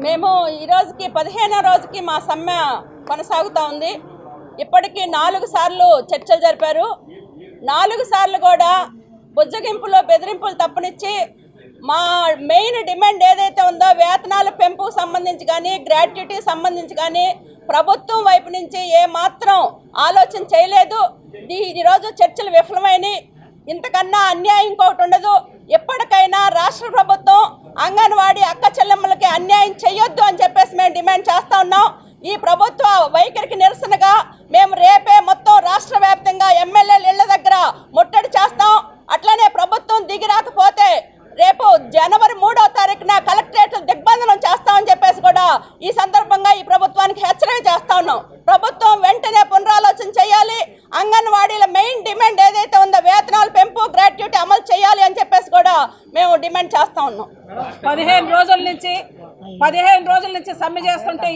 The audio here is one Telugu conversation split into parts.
మేము ఈ రోజుకి 15వ రోజుకి మా సమ్మె కొనసాగుతూ ఉంది. ఇప్పటికీ 4 సార్లు చర్చలు జరిపారు. 4 సార్లు కూడా బుజ్జగింపులు బెదిరింపులు తప్పనిచ్చి మా మెయిన్ డిమాండ్ ఏదైతే ఉందో వేతనాల పెంపుకు సంబంధించి కానీ గ్రాట్యుటీ సంబంధించి కానీ ప్రభుత్వం వైపు నుంచి ఏమాత్రం ఆలోచన చేయలేదు. ఈరోజు చర్చలు విఫలమైనవి. ఇంతకన్నా అన్యాయం ఇంకొకటి ఉండదు. ఎప్పటికైనా రాష్ట్ర ప్రభుత్వం అంగన్వాడీ అక్క చెల్లెమ్మలకి అన్యాయం చేయొద్దు అని చెప్పేసి మేము డిమాండ్ చేస్తూ ఉన్నాం. ఈ ప్రభుత్వ వైఖరికి నిరసనగా మేము రేపే మొత్తం రాష్ట్ర వ్యాప్తంగా ఎమ్మెల్యేల ఇళ్ల దగ్గర ముట్టడి చేస్తాం. అట్లనే ప్రభుత్వం దిగి రాకపోతే రేపు జనవరి 3వ తారీఖున కలెక్టరేట్ దిగ్బంధనం చేస్తామని చెప్పేసి కూడా ఈ సందర్భంగా ఈ ప్రభుత్వానికి హెచ్చరిక చేస్తా ఉన్నాం. ప్రభుత్వం వెంటనే పునరాలోచన చేయాలి. అంగన్వాడీల మెయిన్ డిమాండ్ ఏదైతే ఉందో వేతనాలు పెంపు గ్రాట్యుటీ అమలు చేయాలి అని చెప్పేసి కూడా మేము డిమాండ్ చేస్తా ఉన్నాం. 15 రోజుల నుంచి సమ్మె చేస్తుంటే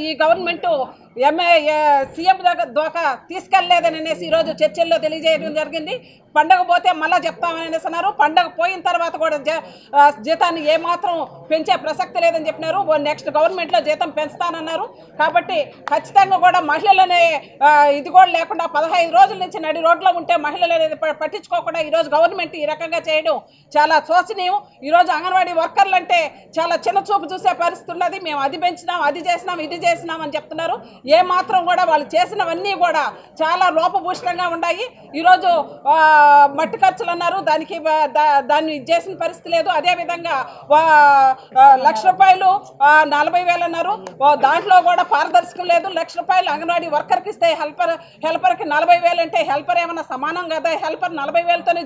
ఈ గవర్నమెంట్ సీఎం దాకా తీసుకెళ్లలేదని అనేసి ఈరోజు చర్చల్లో తెలియజేయడం జరిగింది. పండగ పోతే మళ్ళీ చెప్తామని అనేసి అన్నారు. పండగ పోయిన తర్వాత కూడా జీతాన్ని ఏమాత్రం పెంచే ప్రసక్తి లేదని చెప్పినారు. నెక్స్ట్ గవర్నమెంట్లో జీతం పెంచుతానన్నారు. కాబట్టి ఖచ్చితంగా కూడా మహిళలనే ఇది కూడా లేకుండా 15 రోజుల నుంచి నడి రోడ్లో ఉంటే మహిళలు అనేది పట్టించుకోకుండా ఈరోజు గవర్నమెంట్ ఈ రకంగా చేయడం చాలా శోచనీయం. ఈరోజు అంగన్వాడీ వర్కర్లు అంటే చాలా చిన్న చూపు చూసే పరిస్థితి ఉన్నది. మేము అది పెంచినాం, అది చేసినాం, ఇది చేసినాం అని చెప్తున్నారు. ఏమాత్రం కూడా వాళ్ళు చేసినవన్నీ కూడా చాలా లోపభూషితంగా ఉన్నాయి. ఈరోజు మట్టి ఖర్చులు అన్నారు, దాన్ని చేసిన పరిస్థితి లేదు. అదేవిధంగా 1,00,000 రూపాయలు 40,000 అన్నారు. దాంట్లో కూడా పారదర్శకం లేదు. 1,00,000 రూపాయలు అంగన్వాడీ వర్కర్కి ఇస్తే హెల్పర్కి 40,000 అంటే హెల్పర్ ఏమన్నా సమానం కదా? హెల్పర్ 40,000తోనే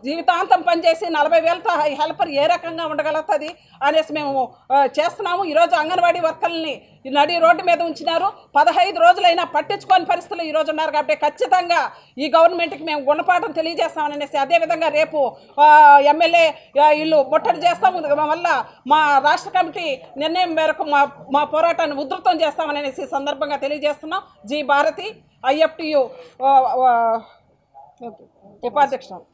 జీవితాంతం పనిచేసి 40,000తో హెల్పర్ ఏ రకంగా ఉండగలుగుతుంది అనేసి మేము చేస్తున్నాము. ఈరోజు అంగన్వాడీ వర్కర్లని నడి రోడ్డు మీద ఉంచినారు. 15 రోజులైనా పట్టించుకోని పరిస్థితులు ఈరోజు ఉన్నారు. కాబట్టి ఖచ్చితంగా ఈ గవర్నమెంట్కి మేము గుణపాఠం తెలియజేస్తామని అనేసి అదేవిధంగా రేపు ఎమ్మెల్యే ఇల్లు ముట్టడి చేస్తాము. వల్ల మా రాష్ట్ర కమిటీ నిర్ణయం మేరకు మా పోరాటాన్ని ఉధృతం చేస్తామని అనేసి సందర్భంగా తెలియజేస్తున్నాం. జి భారతి, IFTU ఉపాధ్యక్షుడు.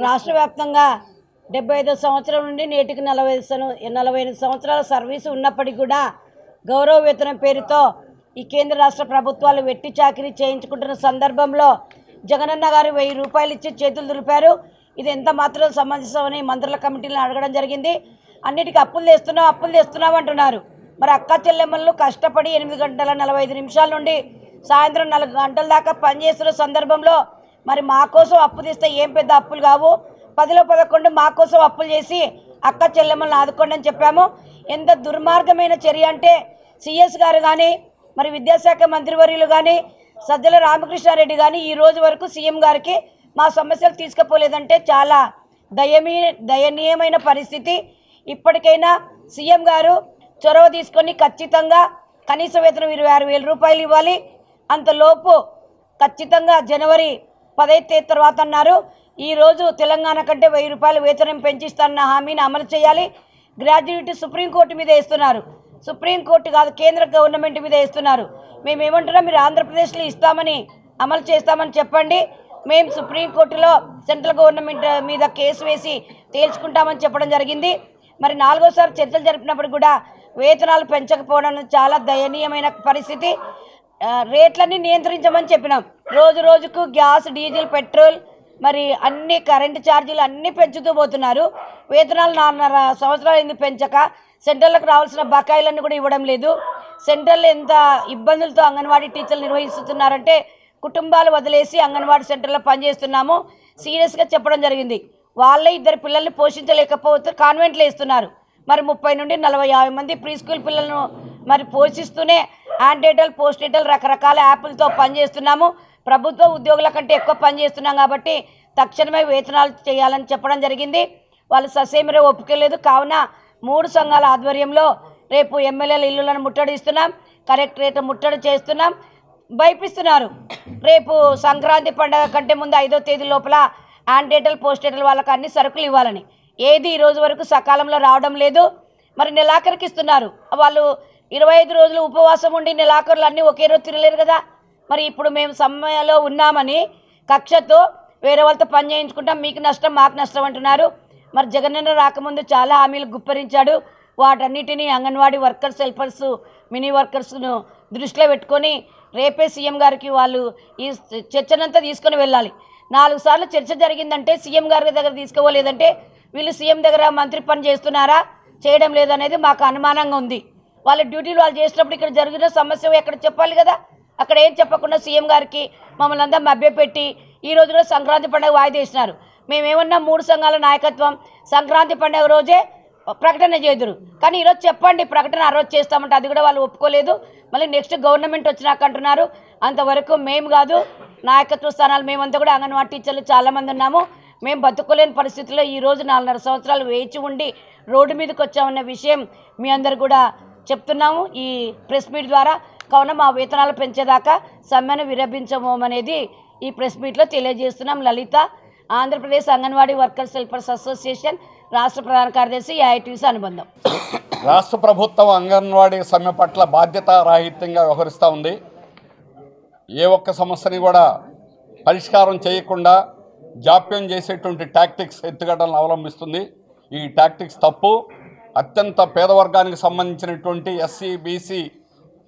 రాష్ట్ర వ్యాప్తంగా 75 సంవత్సరం నుండి నేటికి 45 సంవత్సరాల సర్వీసు ఉన్నప్పటికీ కూడా గౌరవ వేతనం పేరుతో ఈ కేంద్ర రాష్ట్ర ప్రభుత్వాలు వెట్టి చాకిరీ చేయించుకుంటున్న సందర్భంలో జగనన్న గారు 1000 రూపాయలు ఇచ్చి చేతులు దులిపారు. ఇది ఎంత మాత్రం సమంజసమని మంత్రుల కమిటీలను అడగడం జరిగింది. అన్నిటికీ అప్పులు తెస్తున్నాం అంటున్నారు. మరి అక్క చెల్లెమ్మలు కష్టపడి 8 గంటల 45 నిమిషాల నుండి సాయంత్రం 4 గంటల దాకా పనిచేస్తున్న సందర్భంలో మరి మా కోసం అప్పు తీస్తే ఏం పెద్ద అప్పులు కావు, 10లో 11 మా కోసం అప్పులు చేసి అక్క చెల్లెమ్మలను ఆదుకోండి అని చెప్పాము. ఎంత దుర్మార్గమైన చర్య అంటే సిఎస్ గారు కానీ మరి విద్యాశాఖ మంత్రివర్యులు కానీ సజ్జల రామకృష్ణారెడ్డి కానీ ఈ రోజు వరకు సీఎం గారికి మా సమస్యలు తీసుకుపోలేదంటే చాలా దయనీయమైన పరిస్థితి. ఇప్పటికైనా సీఎం గారు చొరవ తీసుకొని ఖచ్చితంగా కనీస వేతనం 26,000 రూపాయలు ఇవ్వాలి. అంతలోపు ఖచ్చితంగా జనవరి 10 తర్వాత అన్నారు. ఈరోజు తెలంగాణ కంటే 1000 రూపాయలు వేతనం పెంచిస్తారన్న హామీని అమలు చేయాలి. గ్రాడ్యుయేట్ సుప్రీంకోర్టు మీద వేస్తున్నారు. సుప్రీంకోర్టు కాదు, కేంద్ర గవర్నమెంట్ మీద వేస్తున్నారు. మేము ఏమంటున్నాం, మీరు ఆంధ్రప్రదేశ్లో ఇస్తామని అమలు చేస్తామని చెప్పండి. మేము సుప్రీంకోర్టులో సెంట్రల్ గవర్నమెంట్ మీద కేసు వేసి తేల్చుకుంటామని చెప్పడం జరిగింది. మరి 4వసారి చర్చలు జరిపినప్పుడు కూడా వేతనాలు పెంచకపోవడం చాలా దయనీయమైన పరిస్థితి. రేట్లన్నీ నియంత్రించమని చెప్పినాం. రోజుకు గ్యాస్, డీజిల్, పెట్రోల్ మరి అన్ని కరెంటు ఛార్జీలు అన్నీ పెంచుతూ పోతున్నారు. వేతనాలు 4.5 సంవత్సరాలు ఎందుకు పెంచక సెంట్రల్కి రావాల్సిన బకాయిలన్నీ కూడా ఇవ్వడం లేదు. సెంట్రల్ ఎంత ఇబ్బందులతో అంగన్వాడీ టీచర్లు నిర్వహిస్తున్నారంటే కుటుంబాలు వదిలేసి అంగన్వాడీ సెంటర్లో పనిచేస్తున్నాము సీరియస్గా చెప్పడం జరిగింది. వాళ్ళే 2 పిల్లల్ని పోషించలేకపోతే కాన్వెంట్లో ఇస్తున్నారు. మరి 30 నుండి 40-50 మంది ప్రీ స్కూల్ పిల్లలను మరి పోషిస్తూనే యాంటీటల్, పోస్టేటల్ రకరకాల యాప్లతో పనిచేస్తున్నాము. ప్రభుత్వ ఉద్యోగుల కంటే ఎక్కువ పనిచేస్తున్నాం కాబట్టి తక్షణమే వేతనాలు చేయాలని చెప్పడం జరిగింది. వాళ్ళు ససేమిరే ఒప్పుకోలేదు. కావున 3 సంఘాల ఆధ్వర్యంలో రేపు ఎమ్మెల్యేల ఇల్లులను ముట్టడిస్తున్నాం, కలెక్టరేట్ ముట్టడి చేస్తున్నాం, భయపిస్తున్నారు. రేపు సంక్రాంతి పండుగ కంటే ముందు 5వ తేదీ లోపల యాంటీటల్, పోస్టేటల్ వాళ్ళకి అన్ని సరుకులు ఇవ్వాలని. ఏది ఈ రోజు వరకు సకాలంలో రావడం లేదు. మరి నెలాఖరికి ఇస్తున్నారు. వాళ్ళు 25 రోజులు ఉపవాసం ఉండి నెలాఖరులు అన్నీ ఒకే రోజు తినలేరు కదా. మరి ఇప్పుడు మేము సమ్మెలో ఉన్నామని కక్షతో వేరే వాళ్ళతో పని చేయించుకుంటాం, మీకు నష్టం మాకు నష్టం అంటున్నారు. మరి జగనన్న రాకముందు చాలా హామీలు గుప్పరించాడు. వాటన్నిటినీ అంగన్వాడీ వర్కర్స్, హెల్పర్స్, మినీ వర్కర్స్ను దృష్టిలో పెట్టుకొని రేపే సీఎం గారికి వాళ్ళు ఈ చర్చనంతా తీసుకొని వెళ్ళాలి. 4 సార్లు చర్చ జరిగిందంటే సీఎం గారి దగ్గర తీసుకోలేదంటే వీళ్ళు సీఎం దగ్గర మంత్రి పని చేస్తున్నారా, చేయడం లేదనేది మాకు అనుమానంగా ఉంది. వాళ్ళ డ్యూటీలు వాళ్ళు చేసినప్పుడు ఇక్కడ జరిగిన సమస్య ఎక్కడ చెప్పాలి కదా. అక్కడ ఏం చెప్పకుండా సీఎం గారికి మమ్మల్ని అంతా మభ్యపెట్టి ఈరోజు కూడా సంక్రాంతి పండుగ వాయిదా వేసినారు. మేమేమన్నా 3 సంఘాల నాయకత్వం సంక్రాంతి పండుగ రోజే ప్రకటన చేదురు, కానీ ఈరోజు చెప్పండి ప్రకటన ఆ రోజు చేస్తామంటే అది కూడా వాళ్ళు ఒప్పుకోలేదు. మళ్ళీ నెక్స్ట్ గవర్నమెంట్ వచ్చినాక అంటున్నారు. అంతవరకు మేము కాదు, నాయకత్వ స్థానాలు మేమంతా కూడా అంగన్వాడీ టీచర్లు చాలామంది ఉన్నాము. మేము బతుకోలేని పరిస్థితుల్లో ఈరోజు 4.5 సంవత్సరాలు వేచి ఉండి రోడ్డు మీదకి వచ్చామన్న విషయం మీ అందరు కూడా చెప్తున్నాము ఈ ప్రెస్ మీట్ ద్వారా. కావున మా వేతనాలు పెంచేదాకా సమ్మెను విరమించమనేది ఈ ప్రెస్ మీట్లో తెలియజేస్తున్నాం. Lalitha, Andhra Pradesh Anganwadi workers helpers association రాష్ట్ర ప్రధాన కార్యదర్శి, ఏఐటీసీ అనుబంధం. రాష్ట్ర ప్రభుత్వం అంగన్వాడీ సమ్మె పట్ల బాధ్యతారాహిత్యంగా వ్యవహరిస్తూ ఉంది. ఏ ఒక్క సమస్యని కూడా పరిష్కారం చేయకుండా జాప్యం చేసేటువంటి టాక్టిక్స్, ఎత్తుగడలను అవలంబిస్తుంది. ఈ టాక్టిక్స్ తప్పు. అత్యంత పేదవర్గానికి సంబంధించినటువంటి ఎస్సీ, బీసీ,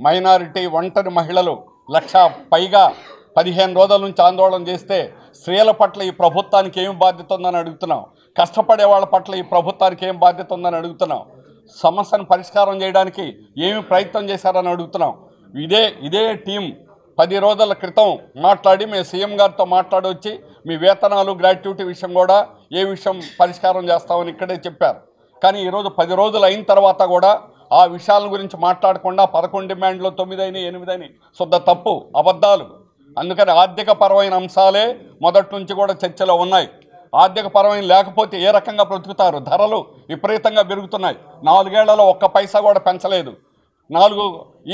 మైనారిటీ, ఒంటరి మహిళలు 1,00,000 పైగా 15 రోజుల నుంచి ఆందోళన చేస్తే స్త్రీల పట్ల ఈ ప్రభుత్వానికి ఏం బాధ్యత ఉందని అడుగుతున్నాం. కష్టపడే వాళ్ళ పట్ల ఈ ప్రభుత్వానికి ఏం బాధ్యత ఉందని అడుగుతున్నాం. సమస్యను పరిష్కారం చేయడానికి ఏమి ప్రయత్నం చేశారని అడుగుతున్నాం. ఇదే టీం 10 రోజుల క్రితం మాట్లాడి మేము సీఎం గారితో మాట్లాడి వచ్చి మీ వేతనాలు, గ్రాట్యుటీ విషయం కూడా ఏ విషయం పరిష్కారం చేస్తామని ఇక్కడే చెప్పారు. కానీ ఈరోజు 10 రోజులు అయిన తర్వాత కూడా ఆ విషయాల గురించి మాట్లాడకుండా 11 డిమాండ్లు 9 అయినాయి, 8 అయినాయి. శుద్ధ తప్పు, అబద్ధాలు. అందుకని ఆర్థిక పరమైన అంశాలే మొదటి నుంచి కూడా చర్చలో ఉన్నాయి. ఆర్థిక పరమైన లేకపోతే ఏ రకంగా బ్రతుకుతారు? ధరలు విపరీతంగా పెరుగుతున్నాయి. 4 ఏళ్లలో ఒక్క పైసా కూడా పెంచలేదు.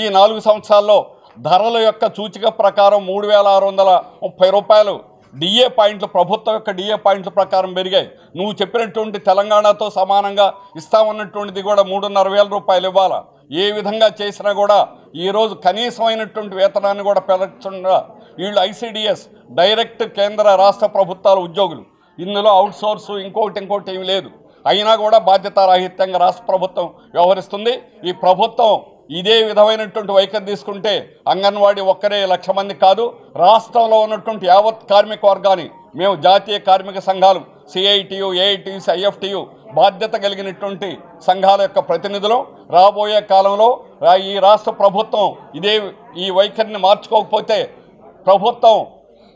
ఈ 4 సంవత్సరాల్లో ధరల యొక్క సూచిక ప్రకారం 3,630 రూపాయలు డిఏ పాయింట్లు, ప్రభుత్వం యొక్క డిఏ పాయింట్ల ప్రకారం పెరిగాయి. నువ్వు చెప్పినటువంటి తెలంగాణతో సమానంగా ఇస్తామన్నటువంటిది కూడా 3,500 రూపాయలు ఇవ్వాలా. ఏ విధంగా చేసినా కూడా ఈరోజు కనీసమైనటువంటి వేతనాన్ని కూడా పెరగకుండా వీళ్ళు ఐసిడిఎస్ డైరెక్ట్ కేంద్ర రాష్ట్ర ప్రభుత్వాల ఉద్యోగులు. ఇందులో అవుట్ సోర్సు ఇంకోటి ఏమి లేదు. అయినా కూడా బాధ్యతారాహిత్యంగా రాష్ట్ర ప్రభుత్వం వ్యవహరిస్తుంది. ఈ ప్రభుత్వం ఇదే విధమైనటువంటి వైఖరి తీసుకుంటే అంగన్వాడీ ఒక్కరే 1,00,000 మంది కాదు, రాష్ట్రంలో ఉన్నటువంటి యావత్ కార్మిక వర్గాన్ని మేము జాతీయ కార్మిక సంఘాలు సిఐటియు, ఏఐటీసీ, ఐఎఫ్టియు బాధ్యత కలిగినటువంటి సంఘాల యొక్క ప్రతినిధులు రాబోయే కాలంలో ఈ రాష్ట్ర ప్రభుత్వం ఈ వైఖరిని మార్చుకోకపోతే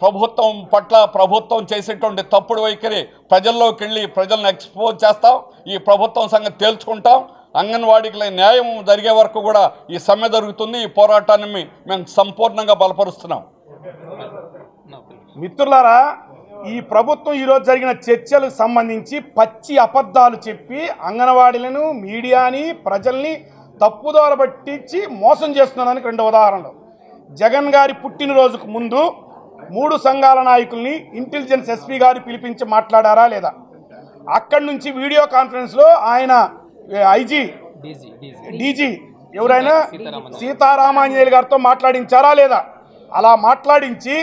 ప్రభుత్వం పట్ల ప్రభుత్వం చేసేటువంటి తప్పుడు వైఖరి ప్రజల్లోకి వెళ్ళి ప్రజలను ఎక్స్పోజ్ చేస్తాం. ఈ ప్రభుత్వం సంగతి తేల్చుకుంటాం. అంగన్వాడీకి న్యాయం జరిగే వరకు కూడా ఈ సమ్మె జరుగుతుంది. ఈ పోరాటాన్ని మేము సంపూర్ణంగా బలపరుస్తున్నాం. మిత్రులారా, ఈ ప్రభుత్వం ఈరోజు జరిగిన చర్చలకు సంబంధించి పచ్చి అబద్ధాలు చెప్పి అంగన్వాడీలను, మీడియాని, ప్రజల్ని తప్పుదోవ పట్టించి మోసం చేస్తున్నానికి 2 ఉదాహరణలు. జగన్ గారి పుట్టినరోజుకు ముందు 3 సంఘాల నాయకుల్ని ఇంటెలిజెన్స్ ఎస్పీ గారు పిలిపించి మాట్లాడారా లేదా? అక్కడి నుంచి వీడియో కాన్ఫరెన్స్లో ఆయన డీజీ ఎవరైనా సీతారామాంజనేయులు గారితో మాట్లాడించారా లేదా? అలా మాట్లాడించి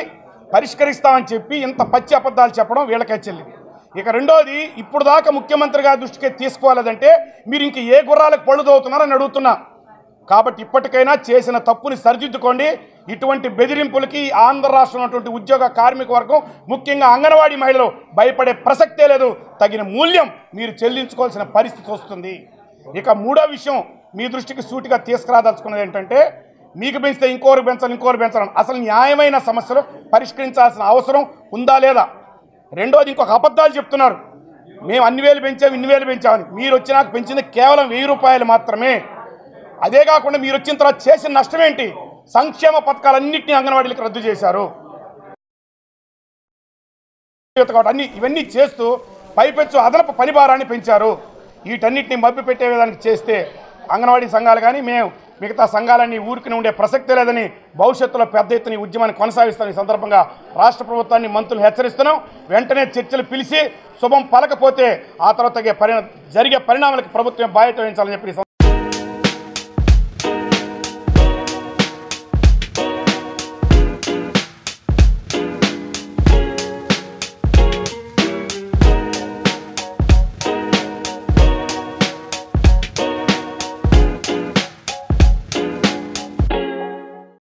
పరిష్కరిస్తామని చెప్పి ఇంత పచ్చి అబద్ధాలు చెప్పడం వీళ్ళకే చెల్లింది. ఇక రెండోది, ఇప్పుడు దాకా ముఖ్యమంత్రి గారి దృష్టికి తీసుకోవాలంటే మీరు ఇంక ఏ గుర్రాలకు పళ్ళు దోవుతున్నారని అడుగుతున్నా. కాబట్టి ఇప్పటికైనా చేసిన తప్పుని సరిదిద్దుకోండి. ఇటువంటి బెదిరింపులకి ఆంధ్ర రాష్ట్రంలో ఉన్నటువంటి ఉద్యోగ కార్మిక వర్గం, ముఖ్యంగా అంగన్వాడీ మహిళలు భయపడే ప్రసక్తే లేదు. తగిన మూల్యం మీరు చెల్లించుకోవాల్సిన పరిస్థితి వస్తుంది. ఇక మూడో విషయం మీ దృష్టికి సూటిగా తీసుకురాదలుచుకున్నది ఏంటంటే, మీకు పెంచితే ఇంకోరు పెంచాలని అసలు న్యాయమైన సమస్యలు పరిష్కరించాల్సిన అవసరం ఉందా లేదా? రెండోది, ఇంకొక అబద్ధాలు చెప్తున్నారు. మేము అన్ని వేలు పెంచాము, ఇన్ని వేలు పెంచామని. మీరు వచ్చినాక పెంచింది కేవలం 1000 రూపాయలు మాత్రమే. అదే కాకుండా మీరు వచ్చిన తర్వాత చేసిన నష్టం ఏంటి? సంక్షేమ పథకాలన్నింటినీ అంగన్వాడీలకు రద్దు చేశారు. ఇవన్నీ చేస్తూ పైపెచ్చు అదనపు పని భారాన్ని పెంచారు. వీటన్నిటిని మభ్యపెట్టే విధానికి చేస్తే అంగన్వాడీ సంఘాలు కానీ మేము మిగతా సంఘాలన్నీ ఊరికి ఉండే ప్రసక్తే లేదని భవిష్యత్తులో పెద్ద ఎత్తున ఈ ఉద్యమాన్ని కొనసాగిస్తాం. ఈ సందర్భంగా రాష్ట్ర ప్రభుత్వాన్ని, మంత్రులు హెచ్చరిస్తున్నాం. వెంటనే చర్చలు పిలిచి శుభం పలకపోతే ఆ తర్వాత జరిగే పరిణామాలకు ప్రభుత్వం బాధ్యత వహించాలని చెప్పి